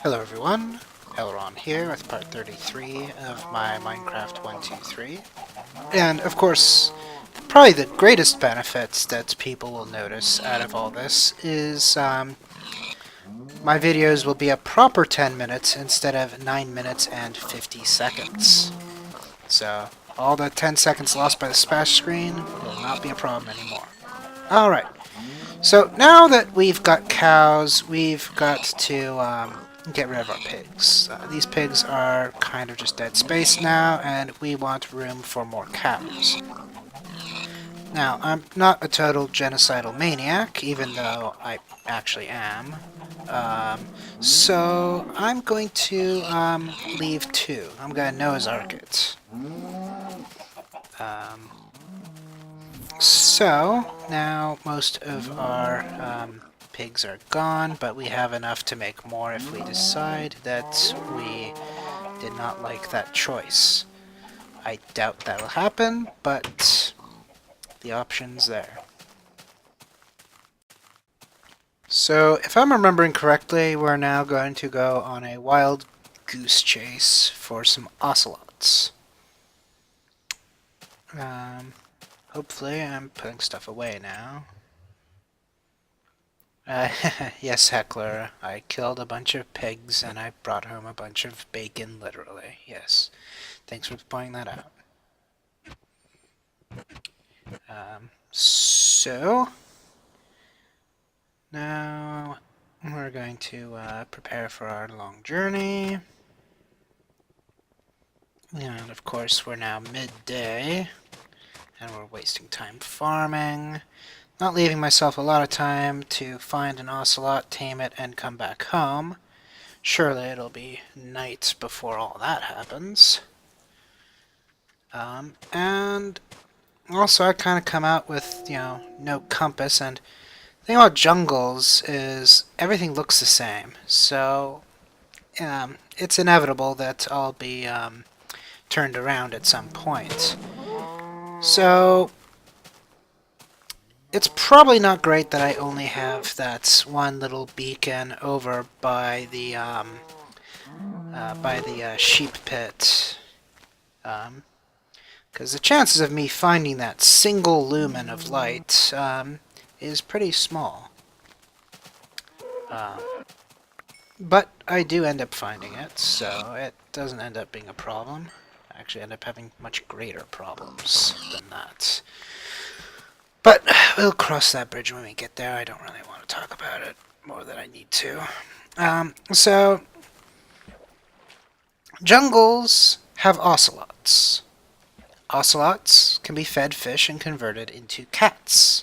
Hello everyone, LRon here with part 33 of my Minecraft 123. And of course, probably the greatest benefits that people will notice out of all this is my videos will be a proper 10 minutes instead of 9 minutes and 50 seconds. So all the 10 seconds lost by the splash screen will not be a problem anymore. Alright, so now that we've got cows, we've got to get rid of our pigs. These pigs are kind of just dead space now, and we want room for more cows. Now, I'm not a total genocidal maniac, even though I actually am. So I'm going to leave two. I'm going to Noah's Ark it. So, now most of our pigs are gone, but we have enough to make more if we decide that we did not like that choice. I doubt that'll happen, but the option's there. So, if I'm remembering correctly, we're now going to go on a wild goose chase for some ocelots. Hopefully I'm putting stuff away now. Yes, Heckler, I killed a bunch of pigs and I brought home a bunch of bacon, literally. Yes. Thanks for pointing that out. So, now we're going to prepare for our long journey. And of course, we're now midday, and we're wasting time farming. Not leaving myself a lot of time to find an ocelot, tame it, and come back home. Surely it'll be night before all that happens. And also I kind of come out with, no compass, and the thing about jungles is everything looks the same. So, it's inevitable that I'll be turned around at some point. So, it's probably not great that I only have that one little beacon over by the sheep pit, because the chances of me finding that single lumen of light is pretty small. But I do end up finding it, so it doesn't end up being a problem. I actually end up having much greater problems than that. But we'll cross that bridge when we get there. I don't really want to talk about it more than I need to. So, jungles have ocelots. Ocelots can be fed fish and converted into cats.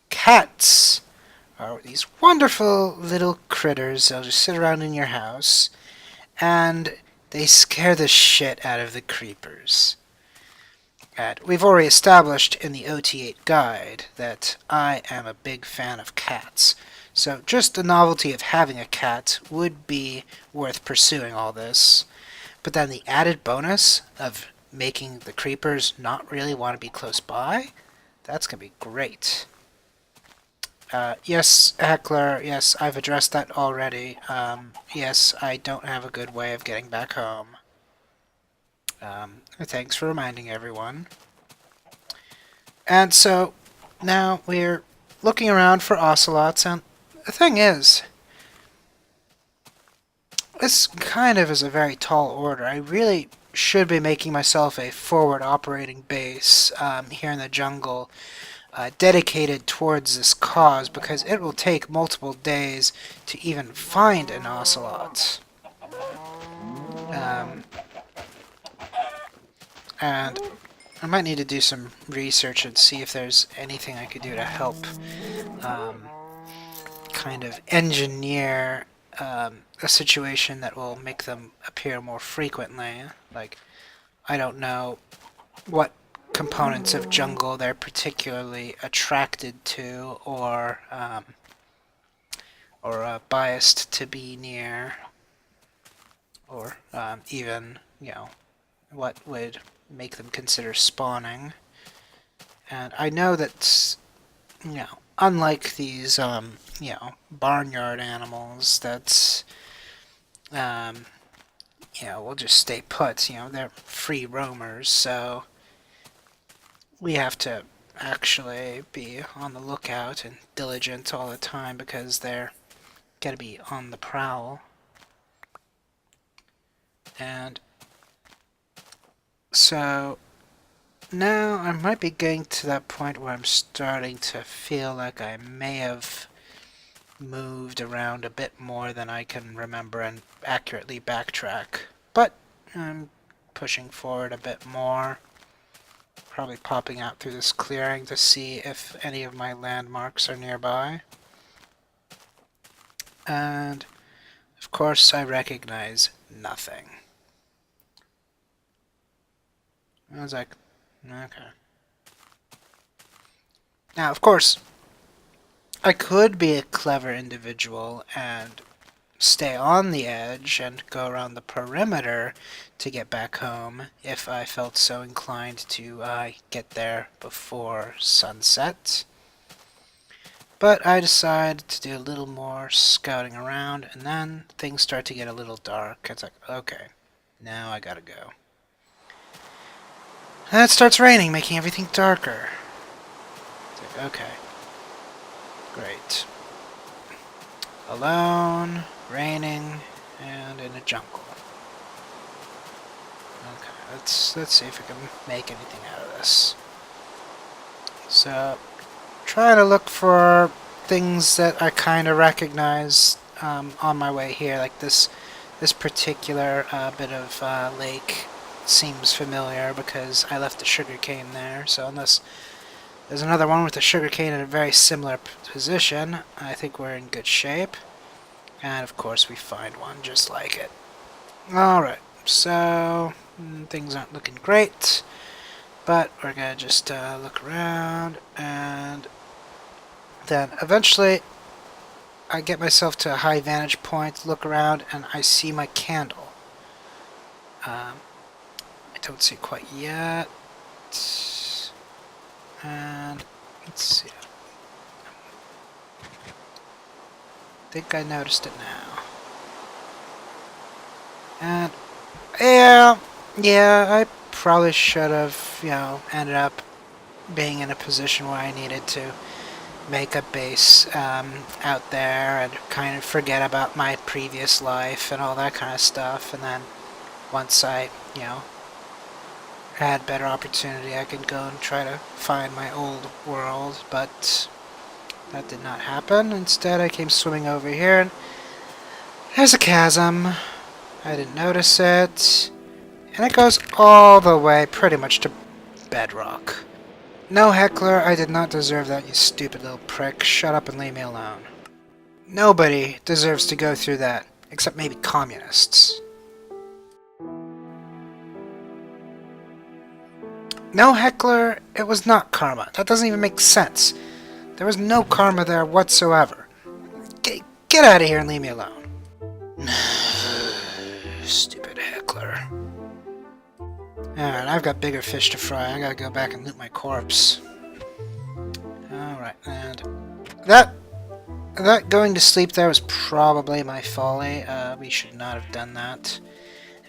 Cats are these wonderful little critters that'll just sit around in your house, and they scare the shit out of the creepers. And we've already established in the OT8 guide that I am a big fan of cats. So just the novelty of having a cat would be worth pursuing all this. But then the added bonus of making the creepers not really want to be close by, that's going to be great. Yes, Heckler, yes, I've addressed that already. Yes, I don't have a good way of getting back home. Thanks for reminding everyone. And so, now we're looking around for ocelots, and the thing is, this kind of is a very tall order. I really should be making myself a forward operating base here in the jungle dedicated towards this cause, because it will take multiple days to even find an ocelot. And I might need to do some research and see if there's anything I could do to help kind of engineer a situation that will make them appear more frequently. Like, I don't know what components of jungle they're particularly attracted to or biased to be near, or even, what would make them consider spawning. And I know that, unlike these, barnyard animals, that we'll just stay put. They're free roamers, so we have to actually be on the lookout and diligent all the time because they're gotta be on the prowl. And so now I might be getting to that point where I'm starting to feel like I may have moved around a bit more than I can remember and accurately backtrack. But I'm pushing forward a bit more. Probably popping out through this clearing to see if any of my landmarks are nearby. And of course I recognize nothing. I was like, okay. Now, of course, I could be a clever individual and stay on the edge and go around the perimeter to get back home if I felt so inclined to get there before sunset. But I decided to do a little more scouting around, and then things start to get a little dark. It's like, okay, now I gotta go. And it starts raining, making everything darker. It's like, okay, great. Alone, raining, and in a jungle. Okay, let's see if we can make anything out of this. So, trying to look for things that I kind of recognize on my way here, like this particular bit of lake seems familiar because I left the sugarcane there. So unless there's another one with the sugarcane in a very similar position, I think we're in good shape. And of course we find one just like it. Alright, so things aren't looking great, but we're gonna just look around, and then eventually I get myself to a high vantage point, look around, and I see my candle. I don't see it quite yet. And let's see. I think I noticed it now. And yeah, I probably should have, ended up being in a position where I needed to make a base out there and kind of forget about my previous life and all that kind of stuff. And then once I, had better opportunity, I could go and try to find my old world, but that did not happen. Instead, I came swimming over here, and there's a chasm. I didn't notice it, and it goes all the way pretty much to bedrock. No, Heckler, I did not deserve that, you stupid little prick. Shut up and leave me alone. Nobody deserves to go through that, except maybe communists. No, Heckler, it was not karma. That doesn't even make sense. There was no karma there whatsoever. Get out of here and leave me alone. Stupid Heckler. Alright, I've got bigger fish to fry. I gotta go back and loot my corpse. Alright, and that going to sleep there was probably my folly. We should not have done that.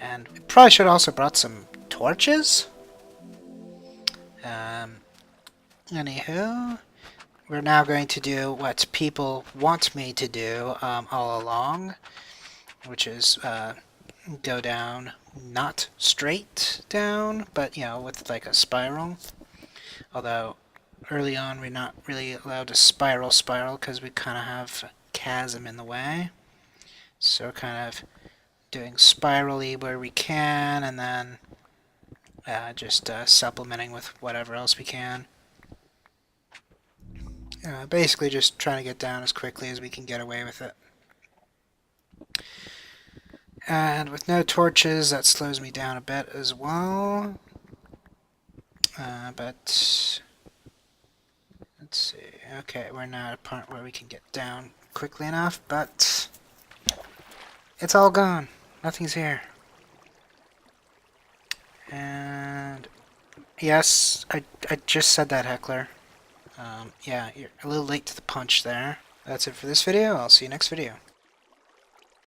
And we probably should have also brought some torches. Anywho, we're now going to do what people want me to do all along, which is go down, not straight down, but with like a spiral. Although early on we're not really allowed to spiral because we kind of have a chasm in the way. So we're kind of doing spirally where we can, and then just supplementing with whatever else we can. Basically just trying to get down as quickly as we can get away with it. And with no torches, that slows me down a bit as well. But let's see. Okay, we're now at a point where we can get down quickly enough, but it's all gone. Nothing's here. And yes, I just said that, Heckler. Yeah, you're a little late to the punch there. That's it for this video. I'll see you next video.